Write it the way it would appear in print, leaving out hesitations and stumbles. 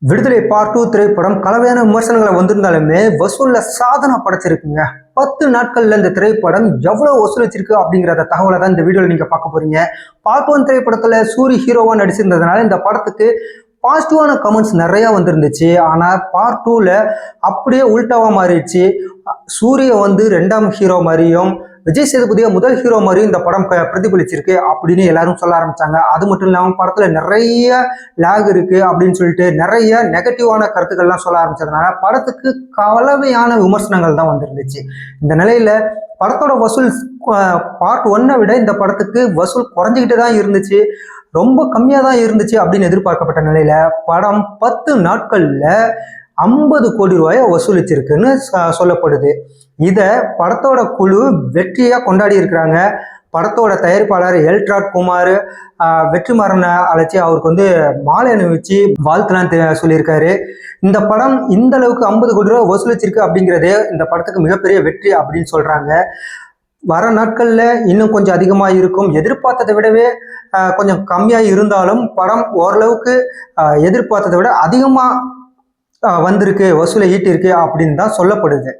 விடுதலை பார்ட் 2 திரைப்படம் கலவையான விமர்சனங்களை வந்திருந்தாலுமே வசூல்ல சாதனை படைச்சிருக்குங்க. 10 நாட்கள்ல இந்த திரைப்படம் எவ்வளவு வசூலிச்சிருக்கு அப்படிங்கிற தகவலை தான் இந்த வீடியோல நீங்க பார்க்க போறீங்க. பார்ட் 1 திரைப்படத்துல சூரி ஹீரோவா நடிச்சிருந்ததுனால இந்த படத்துக்கு பாசிட்டிவான கமெண்ட்ஸ் நிறைய வந்திருந்துச்சு. ஆனா பார்ட் 2ல அப்படியே உல்டாவா மாறிடுச்சு. சூரிய வந்து 2ஆம் ஹீரோ மாதிரியும் விஜய் சேதுபதியா முதல் ஹீரோ மாதிரியும் இந்த படம் பிரதிபலிச்சிருக்கு அப்படின்னு எல்லாரும் சொல்ல ஆரம்பிச்சாங்க. அது மட்டும் இல்லாம படத்துல நிறைய லேக் இருக்கு அப்படின்னு சொல்லிட்டு நிறைய நெகட்டிவான கருத்துக்கள்லாம் சொல்ல ஆரம்பிச்சதுனால படத்துக்கு கலவையான விமர்சனங்கள் தான் வந்திருந்துச்சு. இந்த நிலையில படத்தோட வசூல் பார்ட் 1 விட இந்த படத்துக்கு வசூல் குறைஞ்சிக்கிட்டு தான் இருந்துச்சு. ரொம்ப கம்மியா தான் இருந்துச்சு அப்படின்னு எதிர்பார்க்கப்பட்ட நிலையில படம் 10 நாட்கள்ல 50 கோடி ரூபாயை வசூலிச்சிருக்குன்னு சொல்லப்படுது. இத படத்தோட குழு வெற்றியா கொண்டாடி இருக்கிறாங்க. படத்தோட தயாரிப்பாளர் எல்ட்ராட் குமார் வெற்றிமாறனை அழைச்சி அவருக்கு வந்து மாலை அணிவிச்சு வாழ்த்துலாம் சொல்லியிருக்காரு. இந்த படம் இந்த அளவுக்கு 50 கோடி ரூபாய் வசூலிச்சிருக்கு அப்படிங்கிறதே இந்த படத்துக்கு மிகப்பெரிய வெற்றி அப்படின்னு சொல்றாங்க. வர நாட்கள்ல இன்னும் கொஞ்சம் அதிகமா இருக்கும். எதிர்பார்த்ததை விடவே கொஞ்சம் கம்மியா இருந்தாலும் படம் ஓரளவுக்கு எதிர்பார்த்ததை விட அதிகமா வந்திருக்கு, வசூலை ஈட்டிருக்கு அப்படின்னு தான் சொல்லப்படுது.